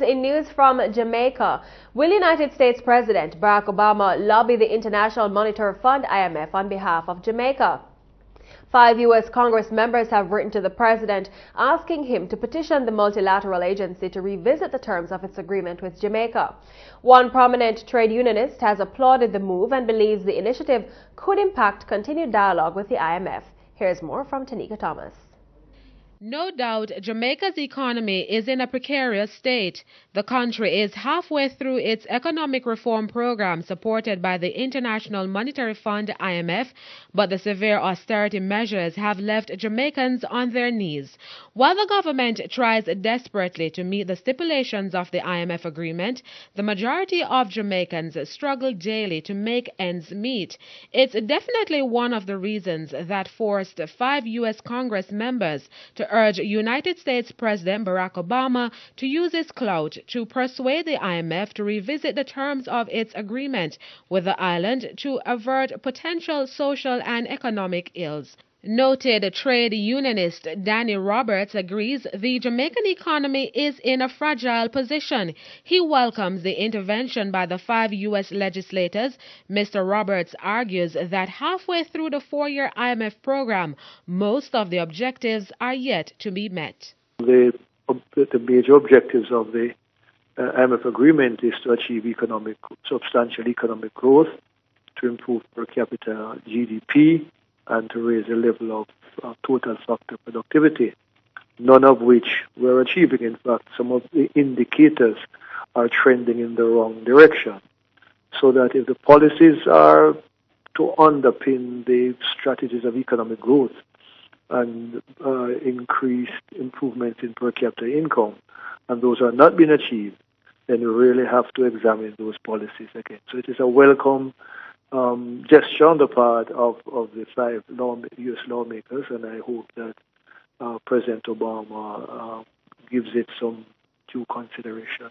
in news from Jamaica, will United States President Barack Obama lobby the International Monetary Fund (IMF) on behalf of Jamaica? 5 U.S. Congress members have written to the president asking him to petition the multilateral agency to revisit the terms of its agreement with Jamaica. One prominent trade unionist has applauded the move and believes the initiative could impact continued dialogue with the IMF. Here's more from Tanika Thomas. No doubt, Jamaica's economy is in a precarious state. The country is halfway through its economic reform program supported by the International Monetary Fund (IMF), but the severe austerity measures have left Jamaicans on their knees. While the government tries desperately to meet the stipulations of the IMF agreement, the majority of Jamaicans struggle daily to make ends meet. It's definitely one of the reasons that forced 5 U.S. Congress members to urge United States President Barack Obama to use his clout to persuade the IMF to revisit the terms of its agreement with the island to avert potential social and economic ills. Noted trade unionist Danny Roberts agrees the Jamaican economy is in a fragile position. He welcomes the intervention by the 5 U.S. legislators. Mr. Roberts argues that halfway through the 4-year IMF program, most of the objectives are yet to be met. The major objectives of the IMF agreement is to achieve substantial economic growth, to improve per capita GDP, and to raise the level of total factor productivity, none of which we're achieving. In fact, some of the indicators are trending in the wrong direction. So that if the policies are to underpin the strategies of economic growth and increased improvements in per capita income, and those are not being achieved, then we really have to examine those policies again. So it is a welcome gesture on the part of the 5 U.S. lawmakers, and I hope that President Obama gives it some due consideration.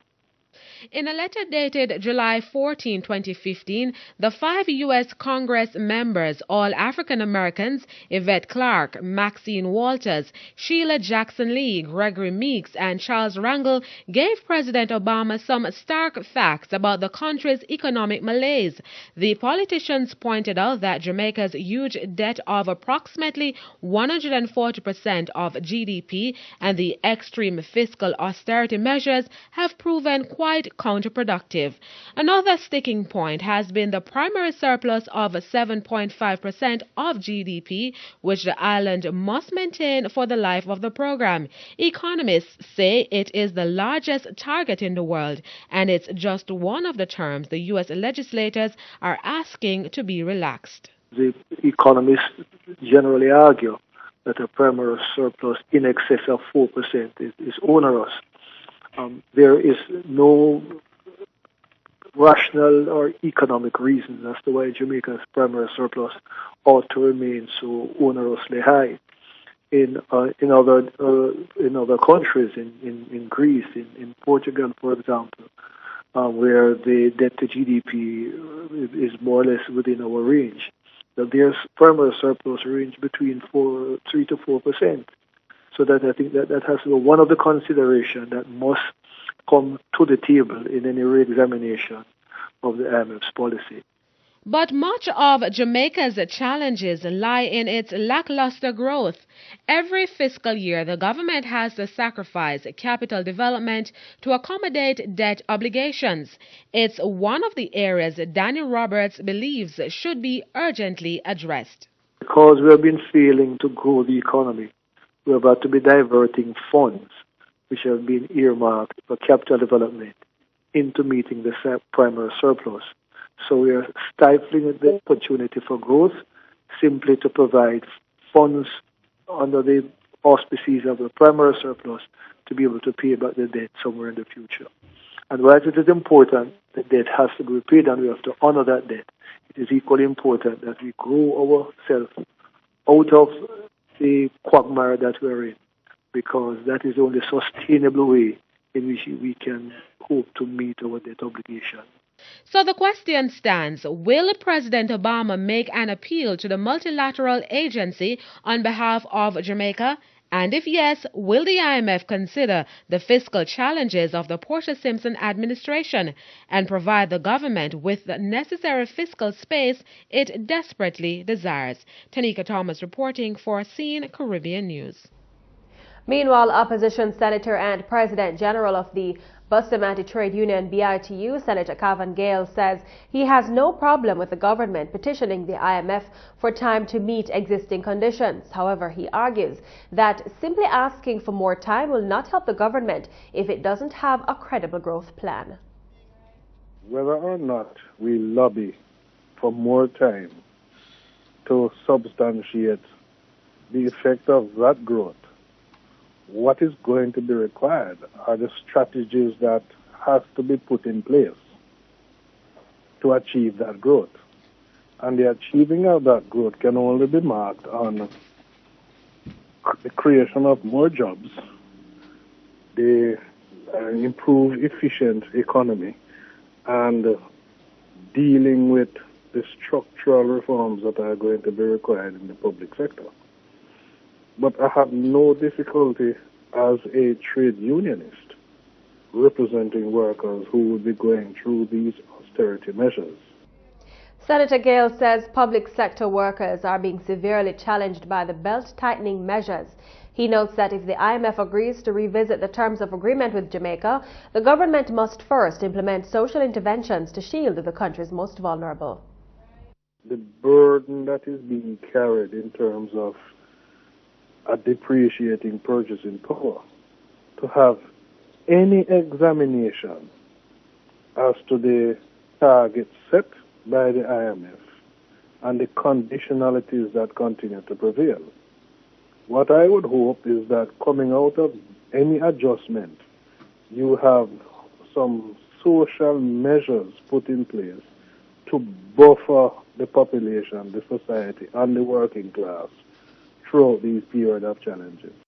In a letter dated July 14, 2015, the 5 U.S. Congress members, all African Americans, Yvette Clarke, Maxine Walters, Sheila Jackson-Lee, Gregory Meeks, and Charles Rangel, gave President Obama some stark facts about the country's economic malaise. The politicians pointed out that Jamaica's huge debt of approximately 140% of GDP and the extreme fiscal austerity measures have proven quite counterproductive. Another sticking point has been the primary surplus of 7.5% of GDP, which the island must maintain for the life of the program. Economists say it is the largest target in the world, and it's just one of the terms the U.S. legislators are asking to be relaxed. The economists generally argue that a primary surplus in excess of 4% is onerous. There is no rational or economic reason as to why Jamaica's primary surplus ought to remain so onerously high. In other countries, in Greece, in Portugal, for example, where the debt to GDP is more or less within our range, that their primary surplus range between 3 to 4%. So that I think that has to be one of the considerations that must come to the table in any re-examination of the IMF's policy. But much of Jamaica's challenges lie in its lackluster growth. Every fiscal year, the government has to sacrifice capital development to accommodate debt obligations. It's one of the areas Danny Roberts believes should be urgently addressed. Because we have been failing to grow the economy, we're about to be diverting funds which have been earmarked for capital development into meeting the primary surplus. So we are stifling the opportunity for growth simply to provide funds under the auspices of the primary surplus to be able to pay back the debt somewhere in the future. And while it is important that debt has to be repaid and we have to honor that debt, it is equally important that we grow ourselves out of the quagmire that we're in, because that is the only sustainable way in which we can hope to meet our debt obligation. So the question stands, will President Obama make an appeal to the multilateral agency on behalf of Jamaica? And if yes, will the IMF consider the fiscal challenges of the Portia Simpson administration and provide the government with the necessary fiscal space it desperately desires? Tanika Thomas reporting for CEEN Caribbean News. Meanwhile, opposition senator and president general of the Bustamante Trade Union BITU, Senator KAVAN says he has no problem with the government petitioning the IMF for time to meet existing conditions. However, he argues that simply asking for more time will not help the government if it doesn't have a credible growth plan. Whether or not we lobby for more time to substantiate the effect of that growth, what is going to be required are the strategies that has to be put in place to achieve that growth. And the achieving of that growth can only be marked on the creation of more jobs, the improved efficient economy, and dealing with the structural reforms that are going to be required in the public sector. But I have no difficulty as a trade unionist representing workers who will be going through these austerity measures. Senator GAYLE says public sector workers are being severely challenged by the belt-tightening measures. He notes that if the IMF agrees to revisit the terms of agreement with Jamaica, the government must first implement social interventions to shield the country's most vulnerable. The burden that is being carried in terms of a depreciating purchasing power, to have any examination as to the targets set by the IMF and the conditionalities that continue to prevail. What I would hope is that coming out of any adjustment, you have some social measures put in place to buffer the population, the society, and the working class throughout these period of challenges.